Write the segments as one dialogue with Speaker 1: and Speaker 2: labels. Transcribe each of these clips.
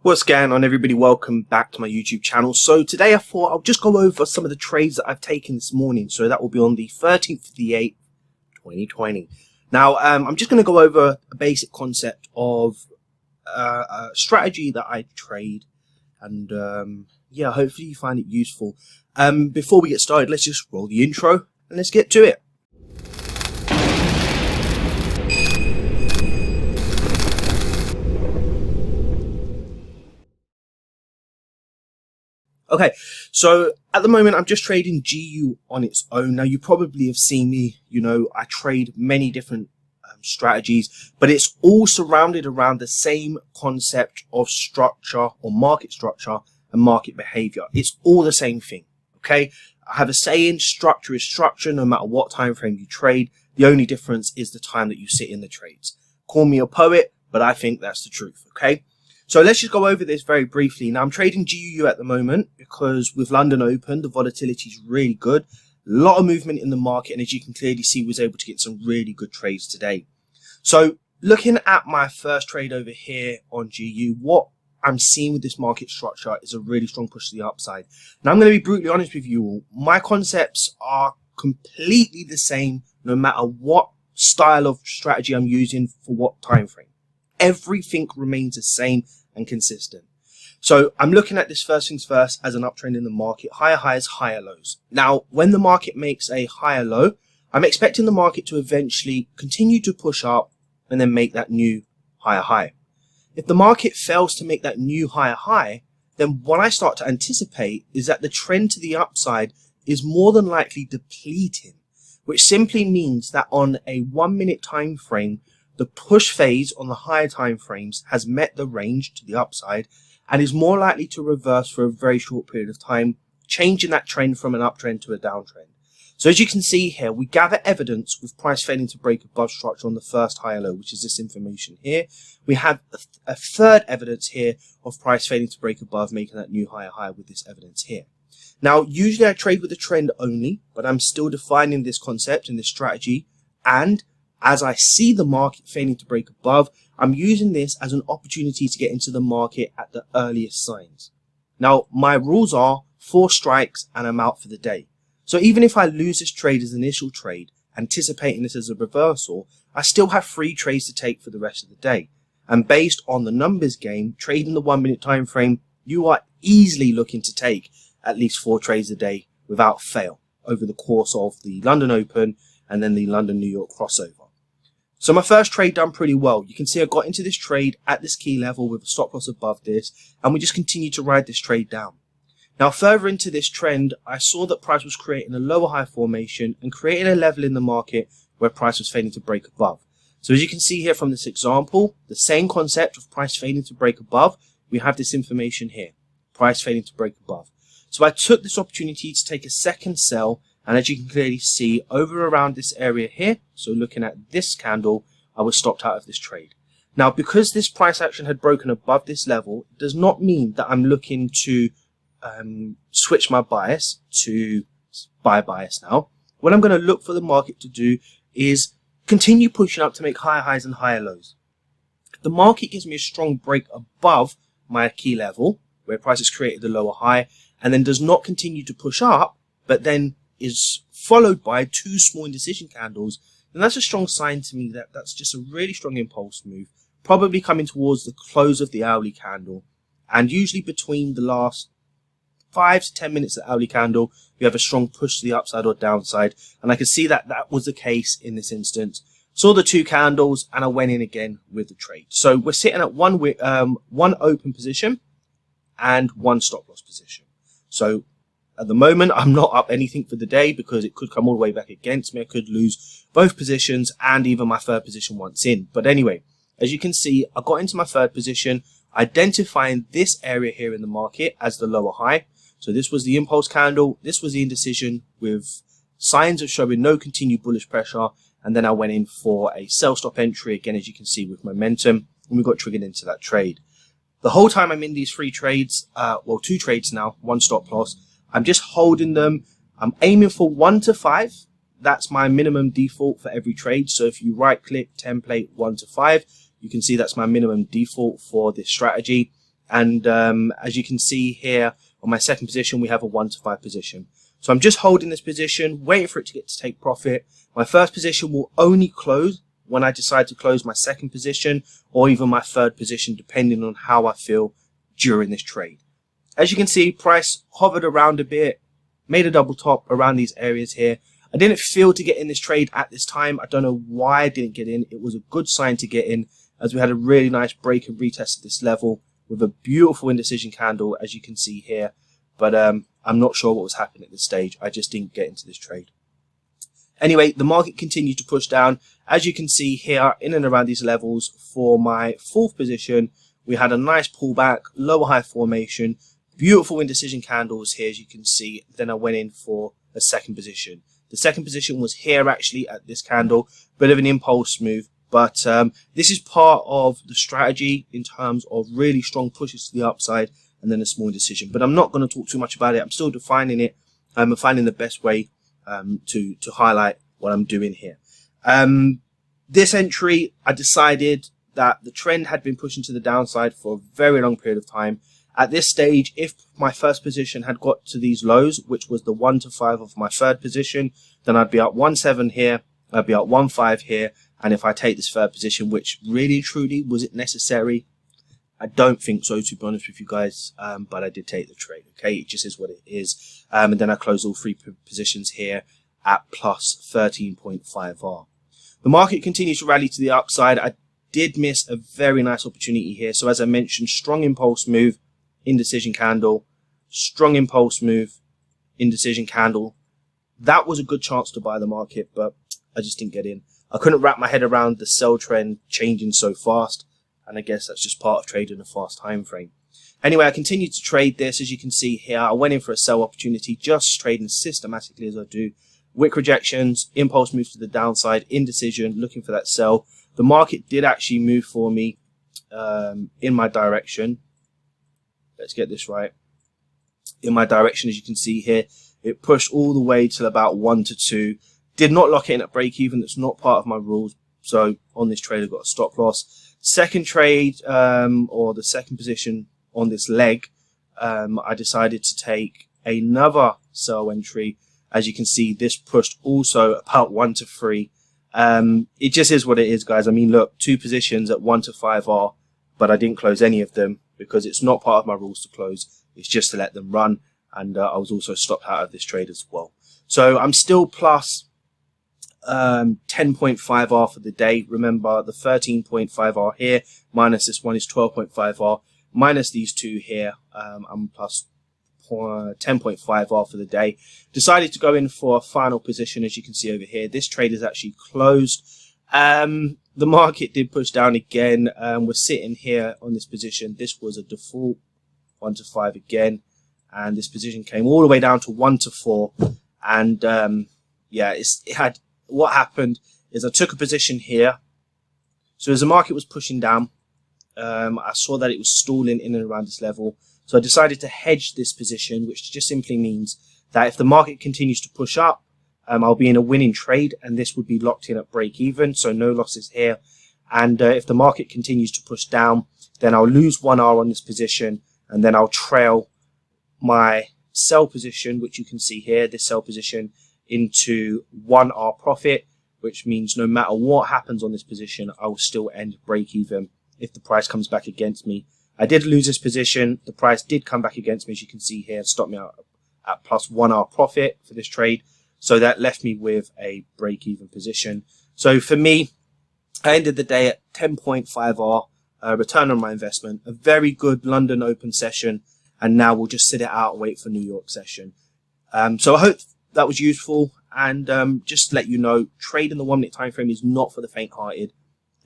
Speaker 1: What's going on, everybody? Welcome back to my YouTube channel. So today I thought I'll just go over some of the trades that I've taken this morning. So that will be on the 13th of the 8th, 2020. Now, I'm just going to go over a basic concept of a strategy that I trade. And yeah, hopefully you find it useful. Before we get started, let's just roll the intro and let's get to it. Okay, so at the moment I'm just trading GU on its own. Now you probably have seen me, I trade many different strategies, but it's all surrounded around the same concept of structure or market structure and market behavior. It's all the same thing, okay? I have a saying, structure is structure no matter what time frame you trade. The only difference is the time that you sit in the trades. Call me a poet, but I think that's the truth, okay? So let's just go over this very briefly. Now I'm trading GUU at the moment because with London Open, the volatility is really good. A lot of movement in the market, and as you can clearly see, was able to get some really good trades today. So looking at my first trade over here on GU, what I'm seeing with this market structure is a really strong push to the upside. Now I'm going to be brutally honest with you all. My concepts are completely the same no matter what style of strategy I'm using for what time frame. Everything remains the same and consistent. So I'm looking at this first things first as an uptrend in the market, higher highs, higher lows. Now, when the market makes a higher low, I'm expecting the market to eventually continue to push up and then make that new higher high. If the market fails to make that new higher high, then what I start to anticipate is that the trend to the upside is more than likely depleting, which simply means that on a 1 minute time frame, the push phase on the higher time frames has met the range to the upside and is more likely to reverse for a very short period of time, changing that trend from an uptrend to a downtrend. So as you can see here, we gather evidence with price failing to break above structure on the first higher low, which is this information here. We have a third evidence here of price failing to break above, making that new higher high with this evidence here. Now, usually I trade with the trend only, but I'm still defining this concept and this strategy, and as I see the market failing to break above, I'm using this as an opportunity to get into the market at the earliest signs. Now, my rules are 4 strikes and I'm out for the day. So even if I lose this trade as an initial trade, anticipating this as a reversal, I still have 3 trades to take for the rest of the day. And based on the numbers game, trading the 1 minute time frame, you are easily looking to take at least 4 trades a day without fail over the course of the London Open and then the London-New York crossover. So my first trade done pretty well. You can see I got into this trade at this key level with a stop loss above this, and we just continue to ride this trade down. Now further into this trend, I saw that price was creating a lower high formation and creating a level in the market where price was failing to break above. So as you can see here from this example, the same concept of price failing to break above, we have this information here, price failing to break above. So I took this opportunity to take a second sell, and as you can clearly see over around this area here, so looking at this candle, I was stopped out of this trade. Now, because this price action had broken above this level, it does not mean that I'm looking to switch my bias to buy bias now. What I'm going to look for the market to do is continue pushing up to make higher highs and higher lows. If the market gives me a strong break above my key level, where price has created a lower high, and then does not continue to push up, but then is followed by 2 small indecision candles, then that's a strong sign to me that that's just a really strong impulse move, probably coming towards the close of the hourly candle. And usually between the last 5 to 10 minutes of the hourly candle, you have a strong push to the upside or downside, and I can see that that was the case in this instance. Saw the 2 candles and I went in again with the trade. So we're sitting at one open position and 1 stop loss position. So at the moment, I'm not up anything for the day because it could come all the way back against me. I could lose both positions and even my third position once in. But anyway, as you can see, I got into my third position, identifying this area here in the market as the lower high. So this was the impulse candle. This was the indecision with signs of showing no continued bullish pressure. And then I went in for a sell stop entry, again, as you can see, with momentum. And we got triggered into that trade. The whole time I'm in these 3 trades, well, 2 trades now, 1 stop loss. I'm just holding them. I'm aiming for 1 to 5. That's my minimum default for every trade. So if you right click template 1 to 5, you can see that's my minimum default for this strategy. And as you can see here on my second position, we have a 1 to 5 position. So I'm just holding this position, waiting for it to get to take profit. My first position will only close when I decide to close my second position or even my third position, depending on how I feel during this trade. As you can see, price hovered around a bit, made a double top around these areas here. I didn't feel to get in this trade at this time. I don't know why I didn't get in. It was a good sign to get in, as we had a really nice break and retest at this level with a beautiful indecision candle, as you can see here. But I'm not sure what was happening at this stage. I just didn't get into this trade. Anyway, the market continued to push down. As you can see here, in and around these levels, for my fourth position, we had a nice pullback, lower high formation, beautiful indecision candles here, as you can see. Then I went in for a second position. The second position was here, actually, at this candle. Bit of an impulse move, but this is part of the strategy in terms of really strong pushes to the upside and then a small indecision. But I'm not going to talk too much about it. I'm still defining it. I'm finding the best way to highlight what I'm doing here. This entry, I decided that the trend had been pushing to the downside for a very long period of time. At this stage, if my first position had got to these lows, which was the 1 to 5 of my third position, then I'd be up 1.7 here, I'd be up 1.5 here, and if I take this third position, which really truly, was it necessary? I don't think so, to be honest with you guys, but I did take the trade, okay? It just is what it is. And then I closed all three positions here at plus 13.5R. The market continues to rally to the upside. I did miss a very nice opportunity here. So as I mentioned, strong impulse move, indecision candle, strong impulse move, indecision candle. That was a good chance to buy the market, but I just didn't get in. I couldn't wrap my head around the sell trend changing so fast, and I guess that's just part of trading a fast time frame. Anyway, I continued to trade this. As you can see here, I went in for a sell opportunity, just trading systematically as I do. Wick rejections, impulse moves to the downside, indecision, looking for that sell. The market did actually move for me in my direction. Let's get this right. In my direction, as you can see here, it pushed all the way to about 1 to 2. Did not lock it in at break even. That's not part of my rules. So on this trade, I got a stop loss. Second trade, or the second position on this leg, I decided to take another sell entry. As you can see, this pushed also about 1 to 3. It just is what it is, guys. I mean, look, two positions at 1 to 5R, but I didn't close any of them because it's not part of my rules to close. It's just to let them run. And I was also stopped out of this trade as well. So I'm still plus 10.5R for the day. Remember, the 13.5R here minus this one is 12.5R. Minus these two here, I'm plus 10.5R for the day. Decided to go in for a final position, as you can see over here. This trade is actually closed. The market did push down again. We're sitting here on this position. This was a default 1 to 5 again, and this position came all the way down to 1 to 4. And yeah, what happened is I took a position here. So as the market was pushing down, I saw that it was stalling in and around this level. So I decided to hedge this position, which just simply means that if the market continues to push up, I'll be in a winning trade, and this would be locked in at break even, so no losses here. And if the market continues to push down, then I'll lose 1R on this position, and then I'll trail my sell position, which you can see here, this sell position, into 1R profit, which means no matter what happens on this position, I will still end break even if the price comes back against me. I did lose this position. The price did come back against me, as you can see here, and stop me out at plus 1R profit for this trade. So that left me with a break-even position. So for me, I ended the day at 10.5R, return on my investment, a very good London open session, and now we'll just sit it out and wait for New York session. So I hope that was useful, and just to let you know, trading the 1 minute time frame is not for the faint-hearted.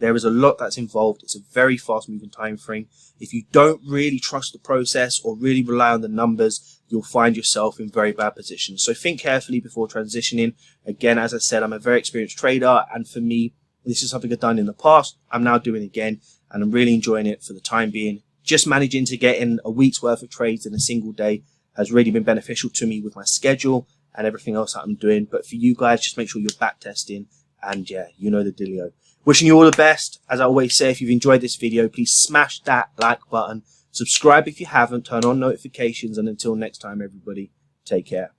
Speaker 1: There is a lot that's involved. It's a very fast-moving time frame. If you don't really trust the process or really rely on the numbers, you'll find yourself in very bad positions. So think carefully before transitioning. Again, as I said, I'm a very experienced trader, and for me, this is something I've done in the past. I'm now doing again, and I'm really enjoying it for the time being. Just managing to get in a week's worth of trades in a single day has really been beneficial to me with my schedule and everything else that I'm doing. But for you guys, just make sure you're back testing, and yeah, you know the dealio. Wishing you all the best. As I always say, if you've enjoyed this video, please smash that like button, Subscribe if you haven't, turn on notifications, and until next time, everybody, take care.